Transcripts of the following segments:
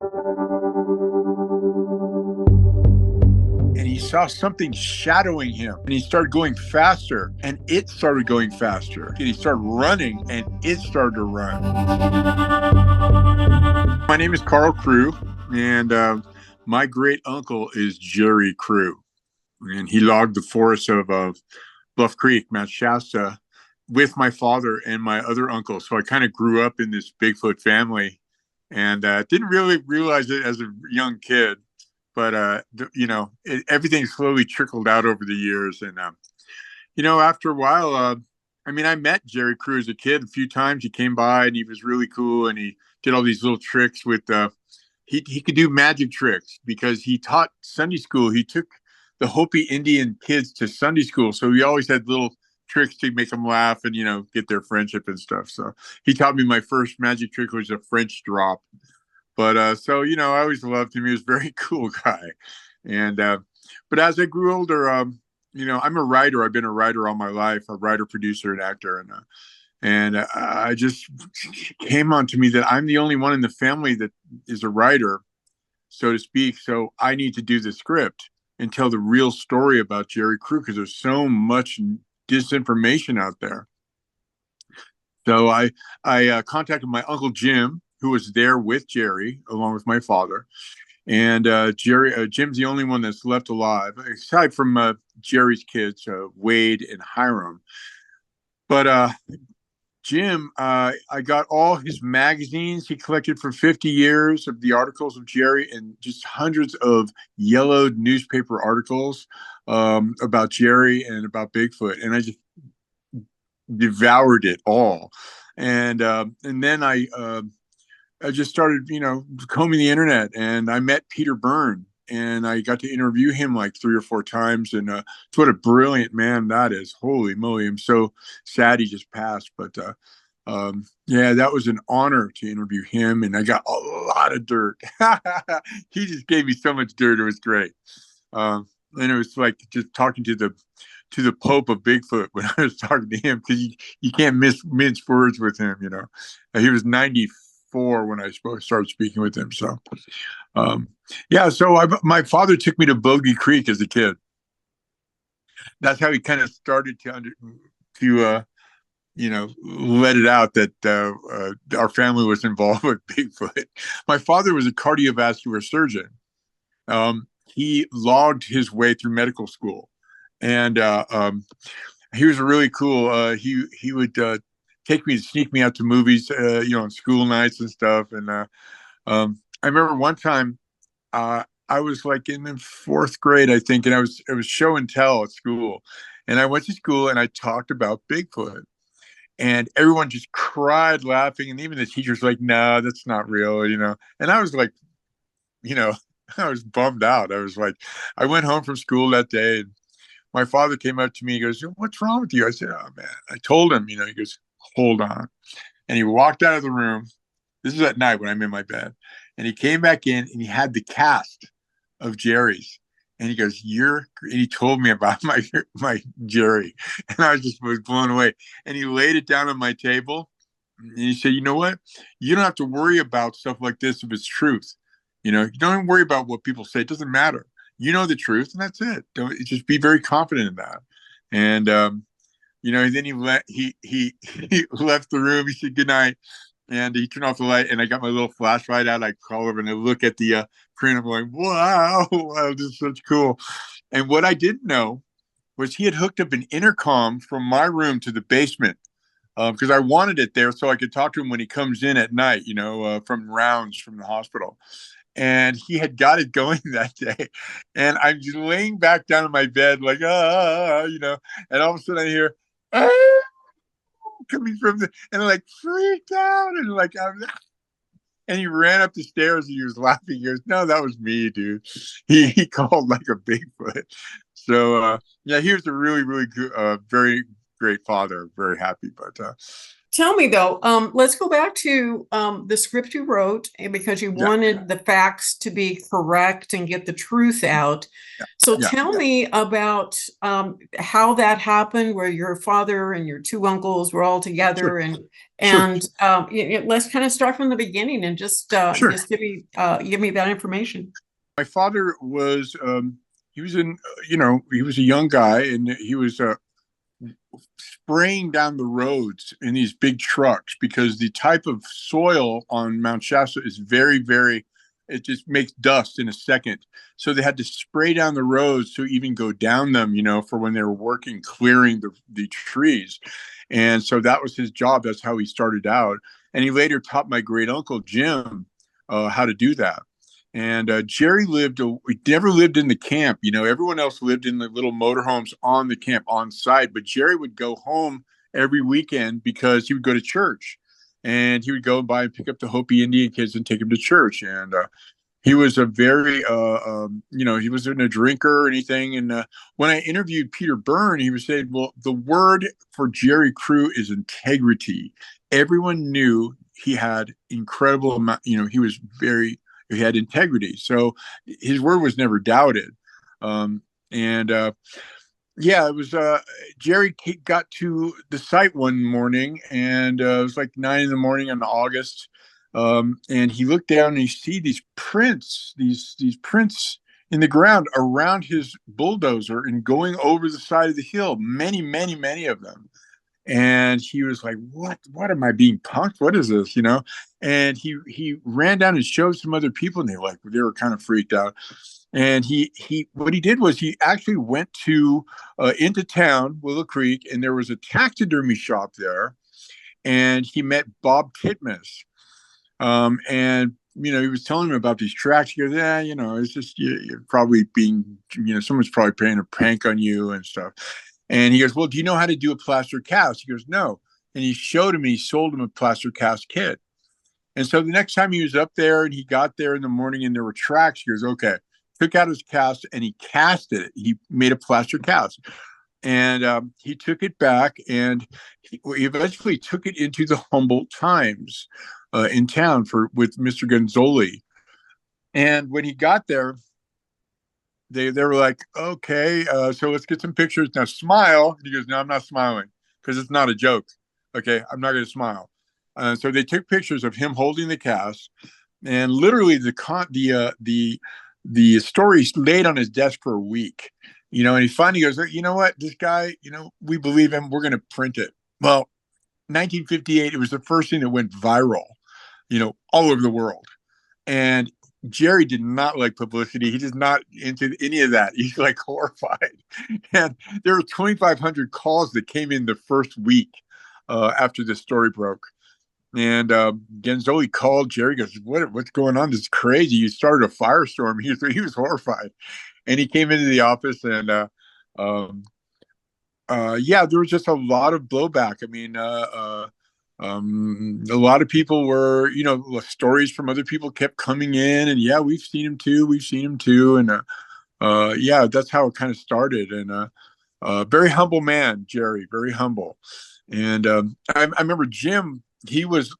And he saw something shadowing him, and he started going faster, and it started going faster, and he started running, and it started to run. My name is Carl Crew, and my great uncle is Jerry Crew, and he logged the forests of Bluff Creek, Mount Shasta, with my father and my other uncle. So I kind of grew up in this Bigfoot family, and didn't really realize it as a young kid. But everything slowly trickled out over the years, and after a while, I met Jerry Crew as a kid a few times. He came by, and he was really cool, and he did all these little tricks with. He could do magic tricks because he taught Sunday school. He took the Hopi Indian kids to Sunday school, so he always had little tricks to make them laugh and get their friendship and stuff. So he taught me my first magic trick was a French drop. But I always loved him. He was a very cool guy. And but as I grew older, I'm a writer. I've been a writer all my life, a writer, producer, and actor. And I just came on to me that I'm the only one in the family that is a writer, so to speak. So I need to do the script and tell the real story about Jerry Crew because there's so much disinformation out there. So I contacted my uncle Jim, who was there with Jerry along with my father, and Jim's the only one that's left alive aside from Jerry's kids, Wade and Hiram. But Jim, I got all his magazines he collected for 50 years of the articles of Jerry and just hundreds of yellowed newspaper articles about Jerry and about Bigfoot. And I just devoured it all. And then I just started, combing the internet, and I met Peter Byrne, and I got to interview him like 3 or 4 times. And what a brilliant man that is! Holy moly! I'm so sad he just passed, but yeah, that was an honor to interview him, and I got a lot of dirt. He just gave me so much dirt; it was great. And it was like just talking to the Pope of Bigfoot when I was talking to him because you can't mince words with him. He was 94 when I started speaking with him. So, yeah. So my father took me to Bogey Creek as a kid. That's how he kind of started to let it out that our family was involved with Bigfoot. My father was a cardiovascular surgeon. He logged his way through medical school, and he was really cool. He would sneak me out to movies, on school nights and stuff. And I remember one time I was like in the fourth grade, I think, and it was show and tell at school, and I went to school and I talked about Bigfoot, and everyone just cried laughing, and even the teachers were like, "No, that's not real." And I was like, you know, I was bummed out. I was like, I went home from school that day, and my father came up to me. He goes, "What's wrong with you?" I said, "Oh man." I told him. He goes, "Hold on," and he walked out of the room. This is at night when I'm in my bed, and he came back in and he had the cast of Jerry's. And he goes, and he told me about my Jerry. And I was blown away. And he laid it down on my table. And he said, "You know what? You don't have to worry about stuff like this if it's truth. You don't even worry about what people say. It doesn't matter. You know the truth, and that's it. Don't just be very confident in that." And then he left the room. He said goodnight, and he turned off the light. And I got my little flashlight out. I call over and I look at the print. I'm like, wow, wow, this is such cool. And what I didn't know was he had hooked up an intercom from my room to the basement because I wanted it there so I could talk to him when he comes in at night, from rounds from the hospital. And he had got it going that day. And I'm just laying back down in my bed, like, and all of a sudden I hear, ah, coming from and I like freaked out. And like, and he ran up the stairs and he was laughing. He goes, "No, that was me, dude." He called like a Bigfoot. So, yeah, he was a really, really good, very great father. Very happy. But Tell me though, let's go back to the script you wrote because you Yeah, wanted the facts to be correct and get the truth out. So yeah, tell me about how that happened, where your father and your two uncles were all sure, together, sure, let's kind of start from the beginning and sure. just give me that information. My father was he was in he was a young guy, and he was spraying down the roads in these big trucks because the type of soil on Mount Shasta is very, it just makes dust in a second. So they had to spray down the roads to even go down them, for when they were working, clearing the trees. And so that was his job. That's how he started out. And he later taught my great uncle, Jim, how to do that. And Jerry never lived in the camp. Everyone else lived in the little motorhomes on the camp on site, but Jerry would go home every weekend because he would go to church, and he would go by and pick up the Hopi Indian kids and take them to church. And he was a very, he wasn't a drinker or anything. And when I interviewed Peter Byrne, he was saying, well, the word for Jerry Crew is integrity. Everyone knew he had incredible amount, he had integrity. So his word was never doubted. And yeah, it was Jerry got to the site one morning, and it was like 9 in the morning on August. And he looked down and he see these prints in the ground around his bulldozer and going over the side of the hill, many of them. And he was like, what am I being punked? What is this? And he ran down and showed some other people, and they were kind of freaked out. And he what he did was he actually went to into town, Willow Creek, and there was a taxidermy shop there, and he met Bob Titmus. And he was telling him about these tracks. He goes, yeah, it's just you're probably being, someone's probably playing a prank on you and stuff. And he goes, well, do you know how to do a plaster cast? He goes, no. And he showed him, he sold him a plaster cast kit. And so the next time he was up there and he got there in the morning and there were tracks, he goes, okay, took out his cast and he cast it. He made a plaster cast. And he took it back, and he eventually took it into the Humboldt Times in town with Mr. Gonzoli. And when he got there, they were like, okay, so let's get some pictures. Now smile. And he goes, no, I'm not smiling because it's not a joke. Okay, I'm not going to smile. So they took pictures of him holding the cast, and literally the story laid on his desk for a week. And he finally goes, you know what, this guy, we believe him. We're going to print it. Well, 1958, it was the first thing that went viral, all over the world. And Jerry did not like publicity. He did not into any of that. He's like horrified. And there were 2,500 calls that came in the first week after the story broke. And Genzoli called Jerry, goes, what's going on? This is crazy. You started a firestorm. He was horrified. And he came into the office, and um, yeah, there was just a lot of blowback. I mean, a lot of people were, stories from other people kept coming in, and yeah, we've seen him too. And yeah, that's how it kind of started. And very humble man, Jerry, very humble. And I remember Jim. He was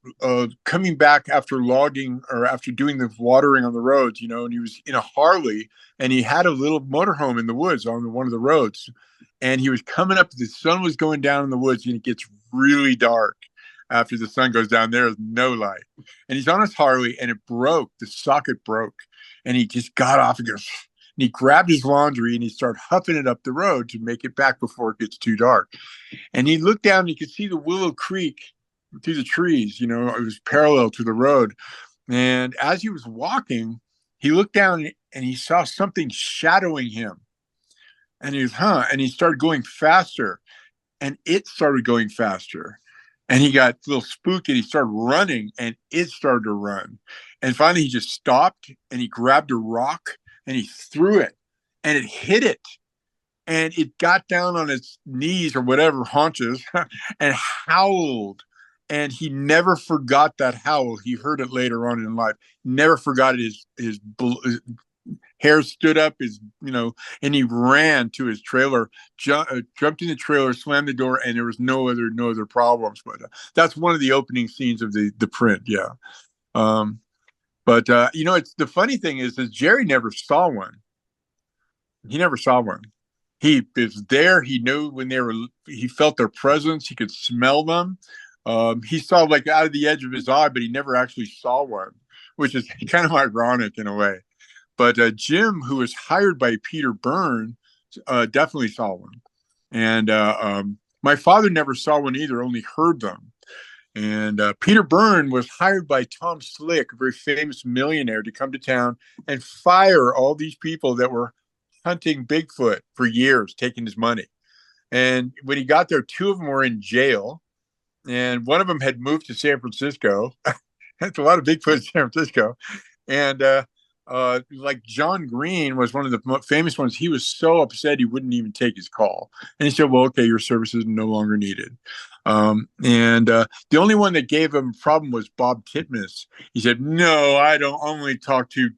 coming back after logging or after doing the watering on the roads, and he was in a Harley, and he had a little motorhome in the woods on one of the roads. And he was coming up, the sun was going down in the woods, and it gets really dark after the sun goes down. There's no light. And he's on his Harley, and it broke. The socket broke. And he just got off and goes, and he grabbed his laundry and he started huffing it up the road to make it back before it gets too dark. And he looked down and he could see the Willow Creek through the trees. It was parallel to the road. And as he was walking, he looked down and he saw something shadowing him. And he was, and he started going faster, and it started going faster. And he got a little spooked, and he started running, and it started to run. And finally he just stopped, and he grabbed a rock and he threw it, and it hit it. And it got down on its knees or whatever, haunches, and howled. And he never forgot that howl. He heard it later on in life. Never forgot his hair stood up, and he ran to his trailer, jumped in the trailer, slammed the door, and there was no other problems. But that's one of the opening scenes of the print. Yeah. Um, but it's the funny thing is that Jerry never saw one. He never saw one. He was there. He knew when they were. He felt their presence. He could smell them. He saw like out of the edge of his eye, but he never actually saw one, which is kind of ironic in a way. But Jim, who was hired by Peter Byrne, definitely saw one. And my father never saw one either, only heard them. And Peter Byrne was hired by Tom Slick, a very famous millionaire, to come to town and fire all these people that were hunting Bigfoot for years, taking his money. And when he got there, two of them were in jail, and one of them had moved to San Francisco. That's a lot of Bigfoot in San Francisco. And like John Green was one of the famous ones. He was so upset he wouldn't even take his call, and he said, "Well, okay, your services are no longer needed." And the only one that gave him a problem was Bob Titmus. He said, "No, I don't only talk to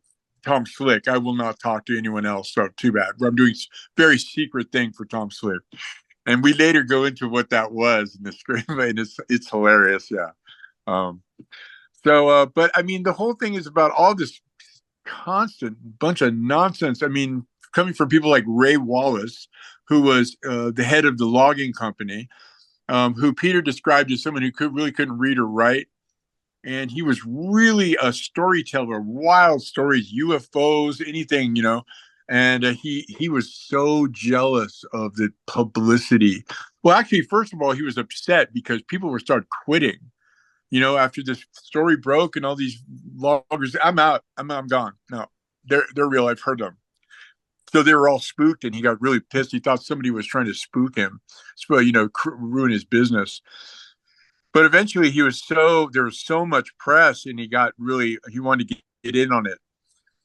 Tom Slick. I will not talk to anyone else. So too bad. I'm doing very secret thing for Tom Slick." And we later go into what that was in the screenplay, and it's hilarious. Yeah. Um, but I mean, the whole thing is about all this constant bunch of nonsense. I mean, coming from people like Ray Wallace, who was the head of the logging company, who Peter described as someone who really couldn't read or write. And he was really a storyteller, wild stories, UFOs, anything, And he was so jealous of the publicity. Well, actually, first of all, he was upset because people were start quitting. After this story broke and all these loggers, I'm out, I'm gone. No, they're real. I've heard them. So they were all spooked, and he got really pissed. He thought somebody was trying to spook him, ruin his business. But eventually, there was so much press, and he wanted to get in on it.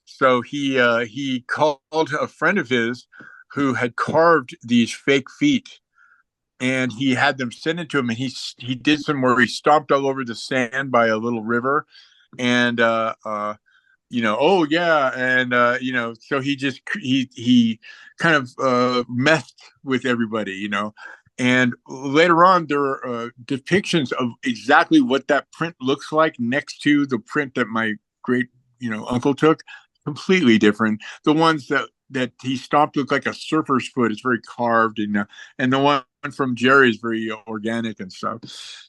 So he called a friend of his who had carved these fake feet, and he had them send it to him, and he did some where he stomped all over the sand by a little river, and oh yeah, and so he kind of messed with everybody, and later on there are depictions of exactly what that print looks like next to the print that my great uncle took. Completely different. The ones that he stomped look like a surfer's foot. It's very carved, and the one from Jerry is very organic and stuff.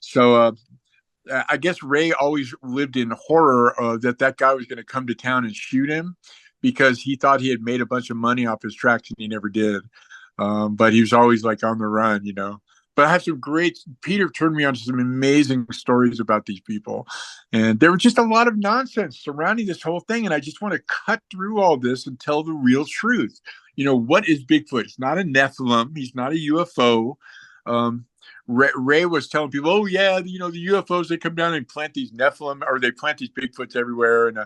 So I guess Ray always lived in horror that guy was going to come to town and shoot him, because he thought he had made a bunch of money off his tracks, and he never did. But he was always like on the run. But I have Peter turned me on to some amazing stories about these people. And there was just a lot of nonsense surrounding this whole thing. And I just want to cut through all this and tell the real truth. What is Bigfoot? It's not a Nephilim. He's not a UFO. Ray was telling people, "Oh yeah, the UFOs, they come down and plant these Nephilim, or they plant these Bigfoots everywhere." And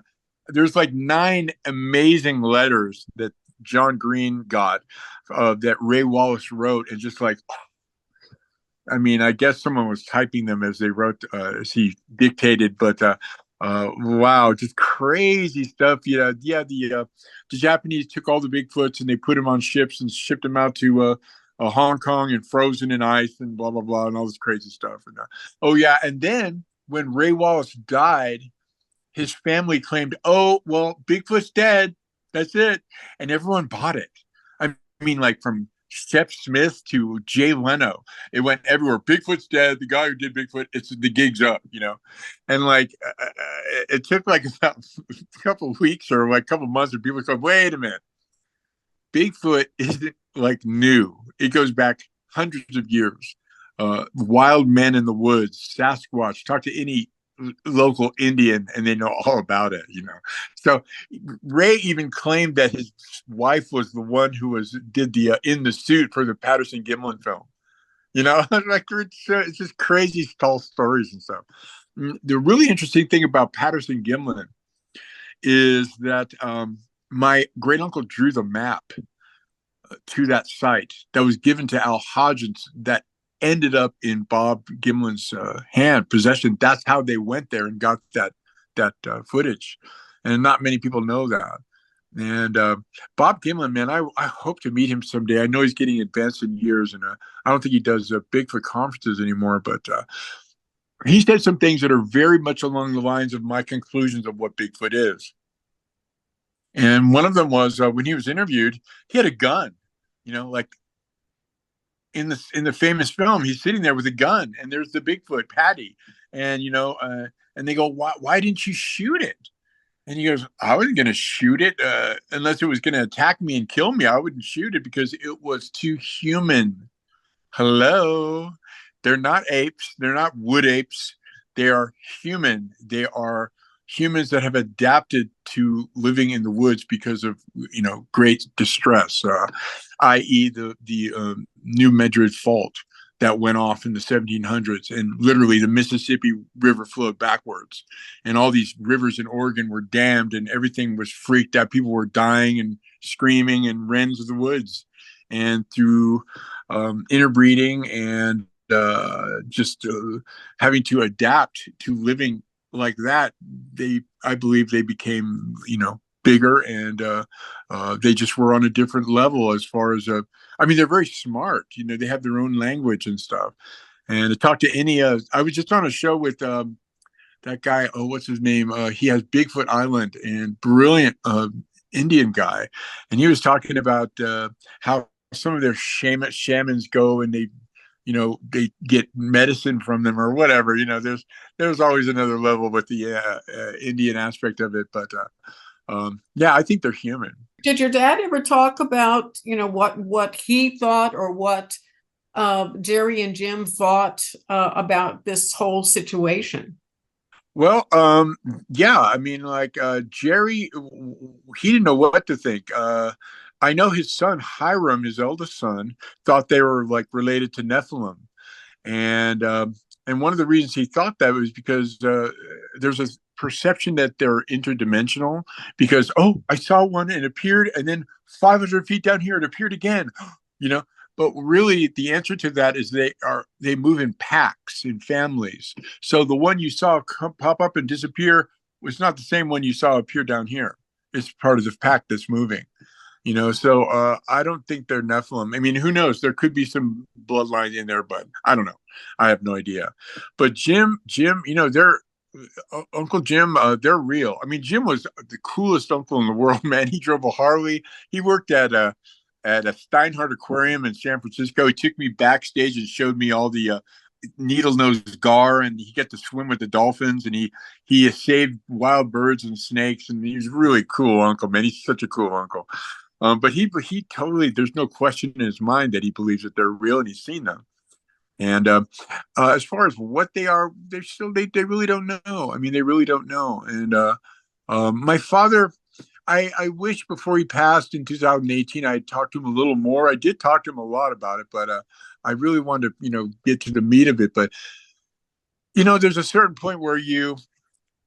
there's like 9 amazing letters that John Green got that Ray Wallace wrote, and just like, I mean, I guess someone was typing them as they wrote, as he dictated, but wow, just crazy stuff. The Japanese took all the Bigfoots and they put them on ships and shipped them out to Hong Kong and frozen in ice and blah blah blah and all this crazy stuff. And oh yeah, and then when Ray Wallace died, his family claimed, "Oh well, Bigfoot's dead. That's it," and everyone bought it. I mean, like from Shep Smith to Jay Leno, it went everywhere. Bigfoot's dead. The guy who did Bigfoot, the gig's up. And like it took like about a couple of weeks or like a couple of months, and people said, "Wait a minute, Bigfoot isn't like new. It goes back hundreds of years. Wild men in the woods, Sasquatch. Talk to any local Indian and they know all about it. So Ray even claimed that his wife was the one who did the in the suit for the Patterson Gimlin film. Like it's just crazy tall stories and stuff. The really interesting thing about Patterson Gimlin is that my great uncle drew the map to that site that was given to Al Hodgins that ended up in Bob Gimlin's possession. That's how they went there and got that footage, and not many people know that. And Bob Gimlin, man, I hope to meet him someday. I know he's getting advanced in years, and I don't think he does Bigfoot conferences anymore. But he said some things that are very much along the lines of my conclusions of what Bigfoot is. And one of them was when he was interviewed, he had a gun. Like in the famous film, he's sitting there with a gun, and there's the Bigfoot Patty, and and they go, why didn't you shoot it? And he goes, I wasn't going to shoot it unless it was going to attack me and kill me. I wouldn't shoot it because it was too human. Hello. They're not apes. They're not wood apes. They are human. They are humans that have adapted to living in the woods because of great distress, i.e., the New Madrid Fault that went off in the 1700s, and literally the Mississippi River flowed backwards, and all these rivers in Oregon were dammed, and everything was freaked out. People were dying and screaming and ran to the woods, and through interbreeding and just having to adapt to living like that, I believe they became bigger, and they just were on a different level as far as I mean, they're very smart. They have their own language and stuff. And to talk to any, I was just on a show with that guy. Oh, what's his name? He has Bigfoot Island, and brilliant Indian guy, and he was talking about how some of their shamans go and they get medicine from them or whatever. There's always another level with the Indian aspect of it, but yeah, I think they're human. Did your dad ever talk about, what he thought, or what Jerry and Jim thought about this whole situation? Well, yeah, I mean, like Jerry, he didn't know what to think. I know his son Hiram, his eldest son, thought they were like related to Nephilim, and one of the reasons he thought that was because there's a perception that they're interdimensional. Because I saw one and it appeared, and then 500 feet down here it appeared again, you know. But really, the answer to that is they move in packs, in families. So the one you saw pop up and disappear was not the same one you saw appear down here. It's part of the pack that's moving. So I don't think they're Nephilim. I mean, who knows? There could be some bloodline in there, but I don't know. I have no idea. But Jim, they're Uncle Jim, they're real. I mean, Jim was the coolest uncle in the world, man. He drove a Harley. He worked at a Steinhardt Aquarium in San Francisco. He took me backstage and showed me all the needle-nosed gar, and he got to swim with the dolphins, and he saved wild birds and snakes, and he's really cool uncle, man. He's such a cool uncle. But he totally, there's no question in his mind that he believes that they're real, and he's seen them. And as far as what they are, they really don't know. I mean, they really don't know. And my father, I wish before he passed in 2018, I had talked to him a little more. I did talk to him a lot about it, but I really wanted to, get to the meat of it. But, there's a certain point where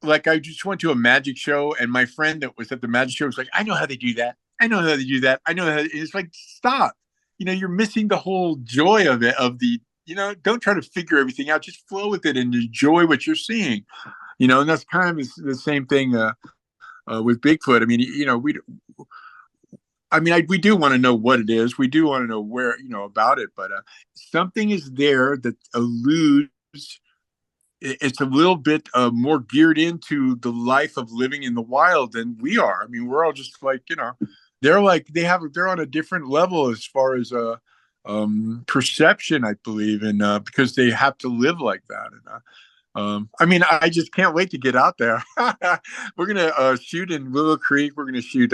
like, I just went to a magic show, and my friend that was at the magic show was like, I know how they do that. I know how they do that. I know how it's like, stop. You're missing the whole joy of it, don't try to figure everything out. Just flow with it and enjoy what you're seeing. And that's kind of the same thing with Bigfoot. I mean, we do want to know what it is. We do want to know where, about it, but something is there that alludes. It's a little bit more geared into the life of living in the wild than we are. I mean, we're all just like, they're on a different level as far as perception, I believe, and because they have to live like that. And I mean, I just can't wait to get out there. We're gonna shoot in Willow Creek. We're gonna shoot.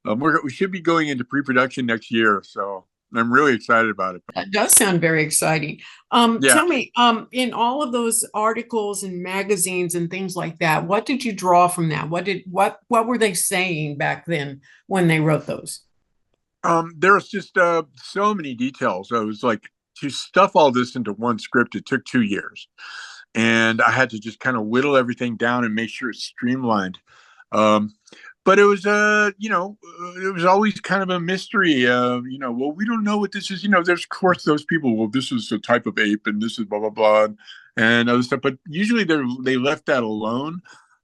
We should be going into pre-production next year, so I'm really excited about it. That does sound very exciting. Yeah. Tell me, in all of those articles and magazines and things like that, what did you draw from that? What were they saying back then when they wrote those? There's just so many details. I was like, to stuff all this into one script, it took 2 years, and I had to just kind of whittle everything down and make sure it's streamlined. But it was, it was always kind of a mystery. Well, we don't know what this is. There's of course those people. Well, this is a type of ape, and this is blah blah blah, and other stuff. But usually they left that alone,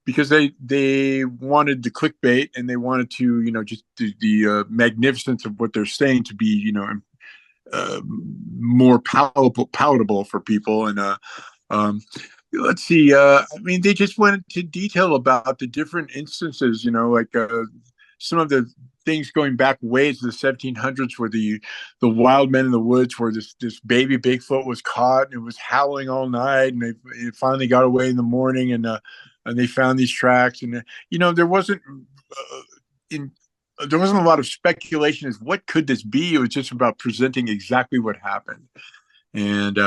because they wanted the clickbait, and they wanted to, just the magnificence of what they're saying to be, uh, more palatable for people. And um, let's see. I mean, they just went into detail about the different instances. Like some of the things going back ways to the 1700s, where the wild men in the woods, where this baby Bigfoot was caught and it was howling all night, and it finally got away in the morning, and they found these tracks, and there wasn't in there wasn't a lot of speculation as what could this be. It was just about presenting exactly what happened. And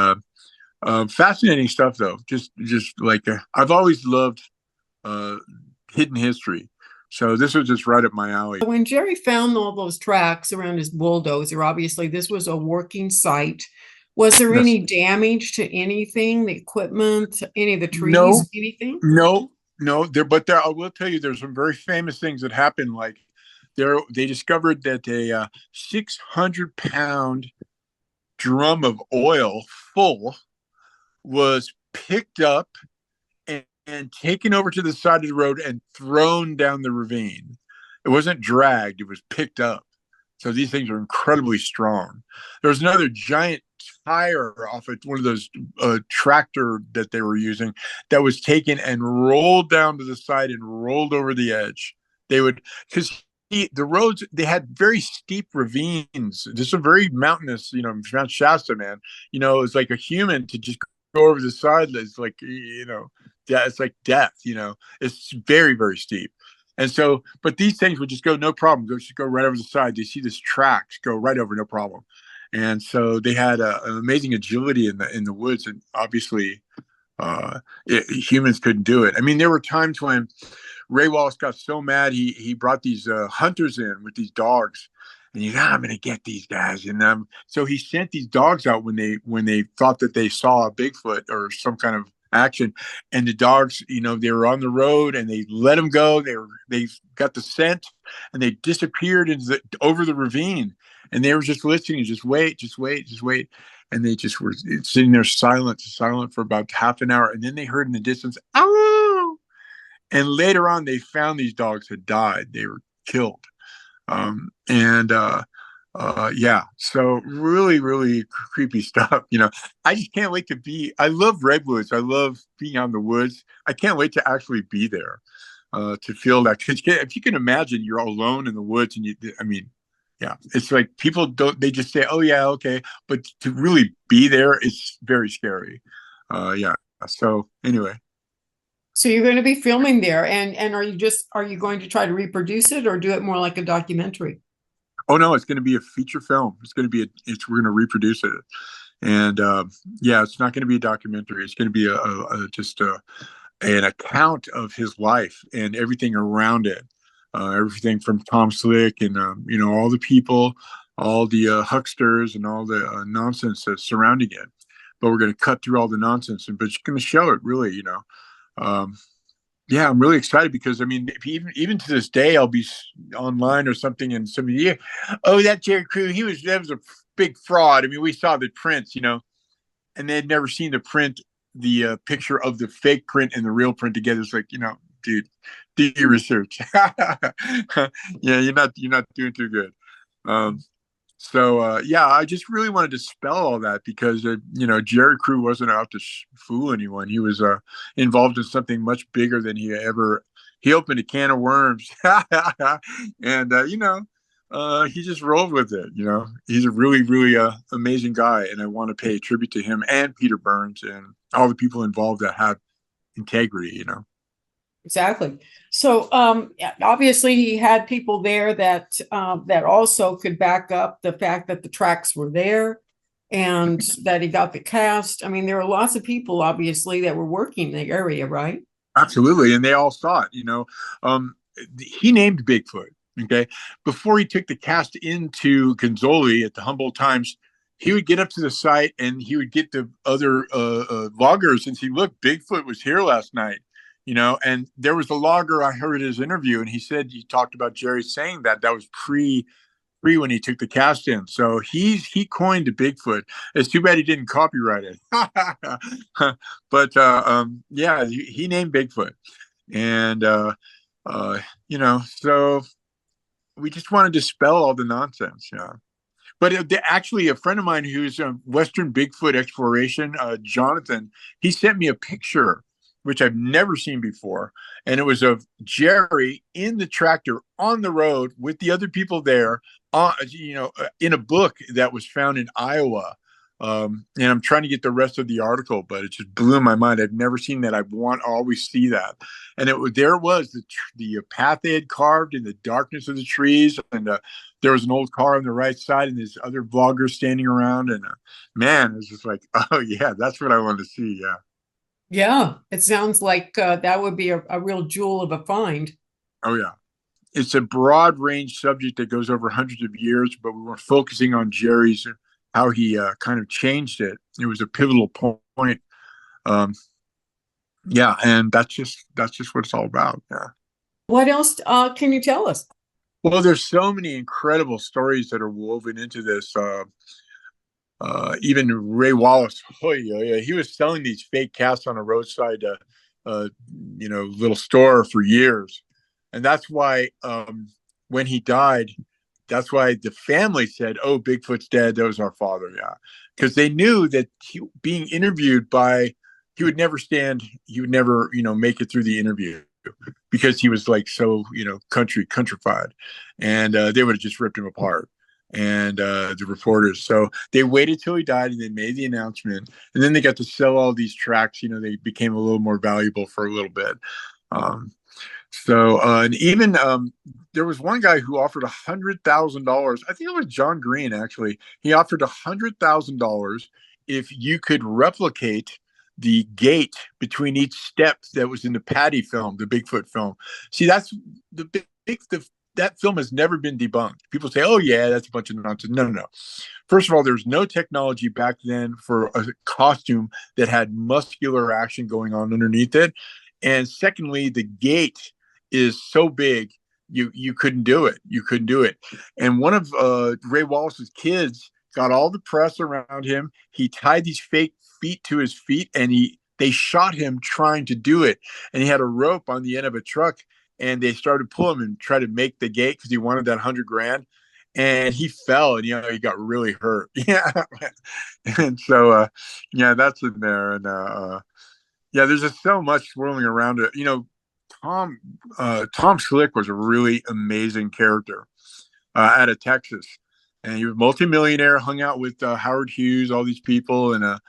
fascinating stuff, though. Just like I've always loved uh, hidden history, so this was just right up my alley. When Jerry found all those tracks around his bulldozer, obviously this was a working site. Was there Yes. any damage to anything, the equipment, any of the No, trees, anything? no. There, I will tell you, there's some very famous things that happened. Like they discovered that a 600-pound drum of oil full was picked up and taken over to the side of the road and thrown down the ravine. It wasn't dragged, it was picked up. So these things are incredibly strong. There was another giant tire off of one of those tractor that they were using that was taken and rolled down to the side and rolled over the edge. They would, because the roads, they had very steep ravines. This is a very mountainous, Mount Shasta, man. It's like a human to just go over the side. It's like, yeah, it's like death. It's very, very steep. And so, but these things would just go no problem. Just go right over the side. They see this tracks go right over, no problem. And so they had an amazing agility in the woods, and obviously humans couldn't do it. I mean, there were times when Ray Wallace got so mad he brought these hunters in with these dogs, and I'm going to get these guys. And so he sent these dogs out when they thought that they saw a Bigfoot or some kind of action, and the dogs, they were on the road, and they let them go. They got the scent, and they disappeared over the ravine, and they were just listening, just wait, just wait, just wait. And they just were sitting there silent for about half an hour. And then they heard in the distance, "Ow!" And later on, they found these dogs had died. They were killed. And yeah, so really, really creepy stuff. I just can't wait to I love redwoods. I love being out in the woods. I can't wait to actually be there, to feel that. Cause if you can imagine, you're all alone in the woods, and I mean, yeah, it's like people they just say, oh yeah, okay. But to really be there, it's very scary. Yeah. So anyway. So you're going to be filming there, and are you going to try to reproduce it or do it more like a documentary? Oh no, it's going to be a feature film. It's going to be we're going to reproduce it. And yeah, it's not going to be a documentary. It's going to be an account of his life and everything around it. Everything from Tom Slick and all the people, all the hucksters, and all the nonsense that's surrounding it. But we're going to cut through all the nonsense, but it's going to show it really. Um, yeah, I'm really excited because I mean, even to this day, I'll be online or something, and somebody, yeah, oh, that Jerry Crew, that was a big fraud. I mean, we saw the prints, and they'd never seen the print, the picture of the fake print and the real print together. It's like, dude, do your research. Yeah, you're not doing too good. So yeah, I just really wanted to spell all that because Jerry Crew wasn't out to fool anyone. He was involved in something much bigger than he opened a can of worms. And he just rolled with it. He's a really, really amazing guy, and I want to pay tribute to him and Peter Burns and all the people involved that had integrity. Exactly. So obviously he had people there that also could back up the fact that the tracks were there and that he got the cast. I mean, there are lots of people obviously that were working in the area, right? Absolutely, and they all saw it. He named Bigfoot. Okay, before he took the cast into Gonzoli at the Humboldt Times, he would get up to the site and he would get the other loggers and say, "Look, Bigfoot was here last night." And there was a logger, I heard his interview, and he talked about Jerry saying that was pre when he took the cast in. So he coined the Bigfoot. It's too bad he didn't copyright it. But yeah, he named Bigfoot. And uh, so we just want to dispel all the nonsense. Yeah. But actually, a friend of mine who's a Western Bigfoot exploration, Jonathan, he sent me a picture, which I've never seen before. And it was of Jerry in the tractor on the road with the other people there, in a book that was found in Iowa. And I'm trying to get the rest of the article, but it just blew my mind. I've never seen that. I want to always see that. And there was the path they had carved in the darkness of the trees, and there was an old car on the right side, and there's other vloggers standing around. And man, it was just like, oh yeah, that's what I want to see. Yeah. Yeah, it sounds like that would be a real jewel of a find. Oh yeah. It's a broad range subject that goes over hundreds of years, but we were focusing on Jerry's, how he kind of changed it. It was a pivotal point. Um, yeah, and that's just what it's all about. Yeah. What else can you tell us? Well, there's so many incredible stories that are woven into this. Even Ray Wallace, oh yeah, he was selling these fake casts on a roadside, uh, little store for years, and that's why when he died, that's why the family said, "Oh, Bigfoot's dead. That was our father." Yeah, because they knew that being interviewed by, he would never stand. He would never, make it through the interview because he was like so, countrified, and they would have just ripped him apart. And the reporters, so they waited till he died, and they made the announcement, and then they got to sell all these tracks. They became a little more valuable for a little bit. Um, and even there was one guy who offered $100,000. I think it was John Green, actually. He offered $100,000 if you could replicate the gate between each step that was in the Patty film, the Bigfoot film. See, that's that film has never been debunked. People say, "Oh yeah, that's a bunch of nonsense." No, no, no. First of all, there's no technology back then for a costume that had muscular action going on underneath it. And secondly, the gate is so big, you couldn't do it. You couldn't do it. And one of Ray Wallace's kids got all the press around him. He tied these fake feet to his feet, and they shot him trying to do it. And he had a rope on the end of a truck, and they started pulling him and try to make the gate because he wanted that 100 grand. And he fell, and he got really hurt. Yeah, and so yeah, that's in there. And yeah, there's just so much swirling around it. Tom Tom Slick was a really amazing character out of Texas, and he was a multimillionaire. Hung out with Howard Hughes, all these people, and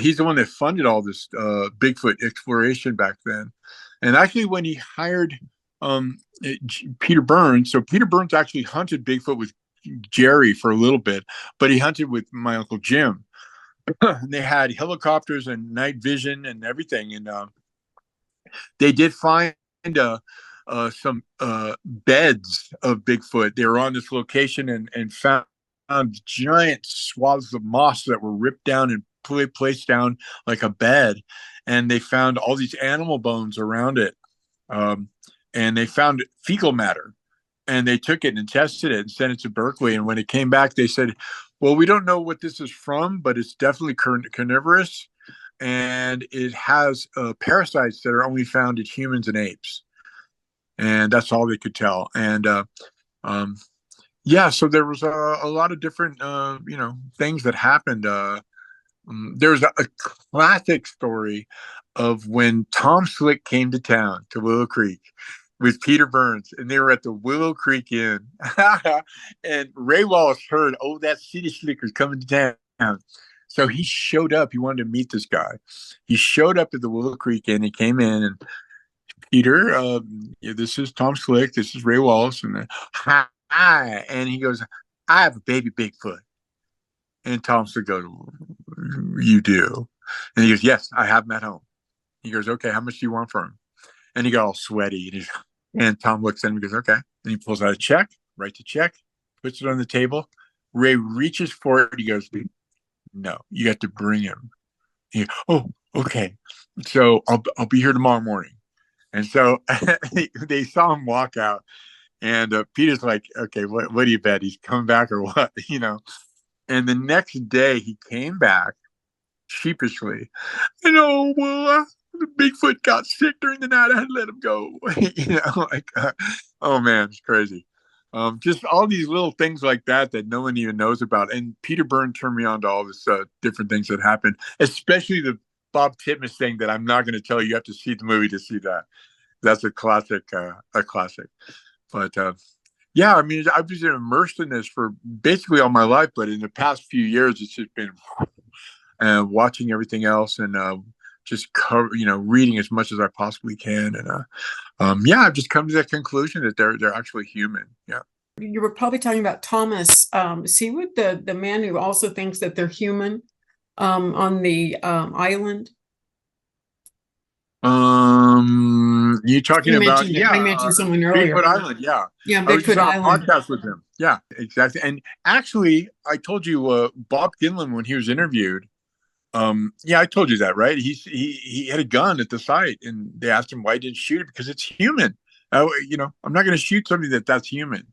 he's the one that funded all this Bigfoot exploration back then. And actually, when he hired um, Peter Burns, so Peter Burns actually hunted Bigfoot with Jerry for a little bit, but he hunted with my Uncle Jim. And they had helicopters and night vision and everything, and they did find some beds of Bigfoot. They were on this location and found giant swaths of moss that were ripped down and placed down like a bed. And they found all these animal bones around it. And they found fecal matter. And they took it and tested it and sent it to Berkeley. And when it came back, they said, well, we don't know what this is from, but it's definitely carnivorous. And it has parasites that are only found in humans and apes. And that's all they could tell. And yeah, so there was a lot of different, things that happened. There's a classic story of when Tom Slick came to town to Willow Creek with Peter Burns, and they were at the Willow Creek Inn. And Ray Wallace heard, oh, that city slicker's coming to town. So he showed up. He wanted to meet this guy. He showed up at the Willow Creek Inn. He came in, and Peter, yeah, this is Tom Slick. This is Ray Wallace. And hi. And he goes, I have a baby Bigfoot. And Tom Slick goes, you do? And he goes, yes, I have him at home. He goes, okay, how much do you want for him? And he got all sweaty. And Tom looks at him and goes, okay. And he pulls out a check, writes a check, puts it on the table. Ray reaches for it. He goes, no, you got to bring him. He, oh, okay. So I'll be here tomorrow morning. And so they saw him walk out. And Peter's like, okay, what do you bet? He's coming back or what? And the next day he came back sheepishly. Well, the Bigfoot got sick during the night. I had to let him go. Oh man, it's crazy. Just all these little things like that no one even knows about. And Peter Byrne turned me on to all this different things that happen, especially the Bob Titmus thing that I'm not going to tell you. You have to see the movie to see that. That's a classic, a classic. But yeah, I mean, I've been immersed in this for basically all my life, but in the past few years, it's just been watching everything else and just cover, reading as much as I possibly can. And yeah, I've just come to that conclusion that they're actually human. Yeah. You were probably talking about Thomas. Is he with the man who also thinks that they're human on the island? You talking about, I mentioned someone Bigfoot earlier. Island? Yeah, Yeah, I was just Bigfoot on a Island. podcast with him. Yeah, exactly. And actually, I told you Bob Gimlin when he was interviewed. Yeah, I told you that, right? He had a gun at the site, and they asked him why he didn't shoot it because it's human. I'm not going to shoot something that's human,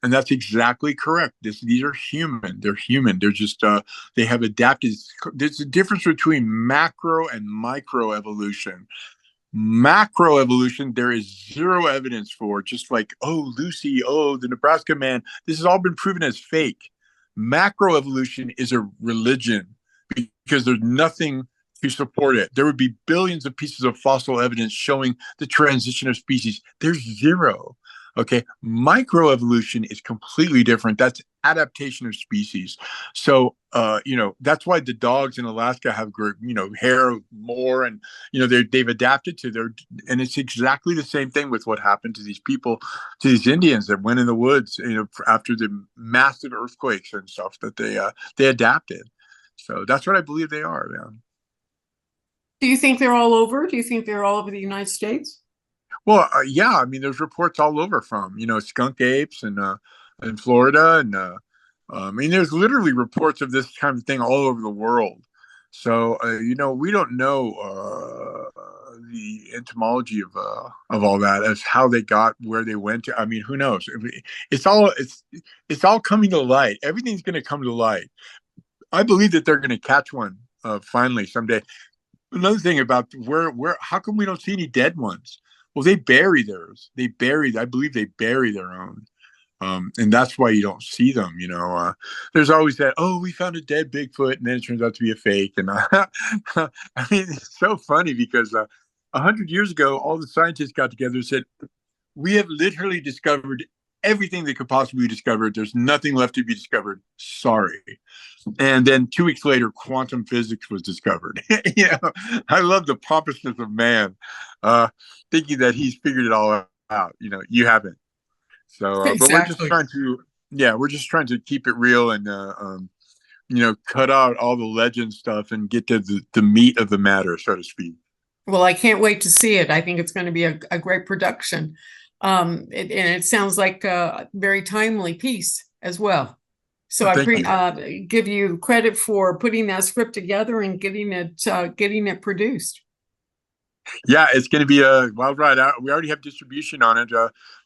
and that's exactly correct. These are human. They're human. They're just they have adapted. There's a difference between macro and micro evolution. Macro evolution, there is zero evidence for. Just like, oh, Lucy, oh, the Nebraska man. This has all been proven as fake. Macro evolution is a religion because there's nothing to support it. There would be billions of pieces of fossil evidence showing the transition of species. There's zero. Okay. Microevolution is completely different. That's adaptation of species. So, that's why the dogs in Alaska have, hair more, and, they've adapted to and it's exactly the same thing with what happened to these people, to these Indians that went in the woods, after the massive earthquakes and stuff that they adapted. So that's what I believe they are. Yeah. Do you think they're all over? Do you think they're all over the United States? Well, yeah. I mean, there's reports all over from skunk apes and in Florida, and I mean, there's literally reports of this kind of thing all over the world. So we don't know the entomology of all that, as how they got where they went to. I mean, who knows? It's all coming to light. Everything's going to come to light. I believe that they're going to catch one finally someday. Another thing about how come we don't see any dead ones? Well, they bury theirs. I believe they bury their own. And that's why you don't see them. There's always that, oh, we found a dead Bigfoot, and then it turns out to be a fake. And I mean, it's so funny because 100 years ago, all the scientists got together and said, we have literally discovered everything they could possibly be discovered. There's nothing left to be discovered. Sorry. And then 2 weeks later, quantum physics was discovered. I love the pompousness of man, thinking that he's figured it all out. You haven't. So, but we're just Exactly. trying to, yeah, we're just trying to keep it real and, cut out all the legend stuff and get to the meat of the matter, so to speak. Well, I can't wait to see it. I think it's going to be a great production. And it sounds like a very timely piece as well. So Thank you. give you credit for putting that script together and getting it produced. Yeah, it's going to be a wild ride. We already have distribution on it.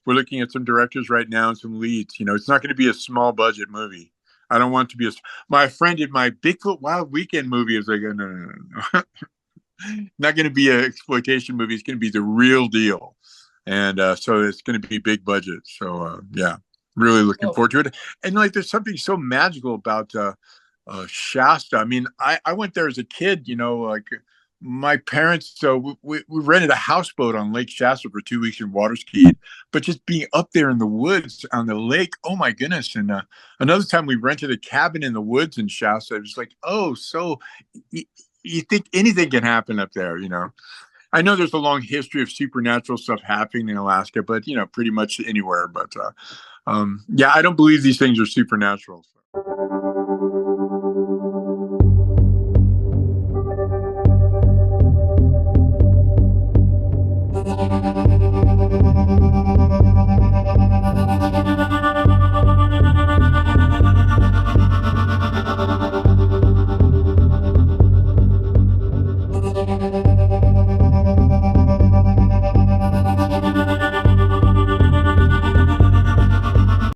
We're looking at some directors right now and some leads. It's not going to be a small budget movie. I don't want it to be my friend did my Bigfoot Wild Weekend movie. I was like, no. Not going to be an exploitation movie. It's going to be the real deal. And so it's going to be big budget. So yeah, really looking forward to it. And there's something so magical about Shasta. I mean, I went there as a kid, my parents, so we rented a houseboat on Lake Shasta for 2 weeks and water skied, but just being up there in the woods on the lake, oh my goodness. And another time we rented a cabin in the woods in Shasta. It was like, oh, so you think anything can happen up there, I know there's a long history of supernatural stuff happening in Alaska, but pretty much anywhere. But yeah, I don't believe these things are supernatural. So.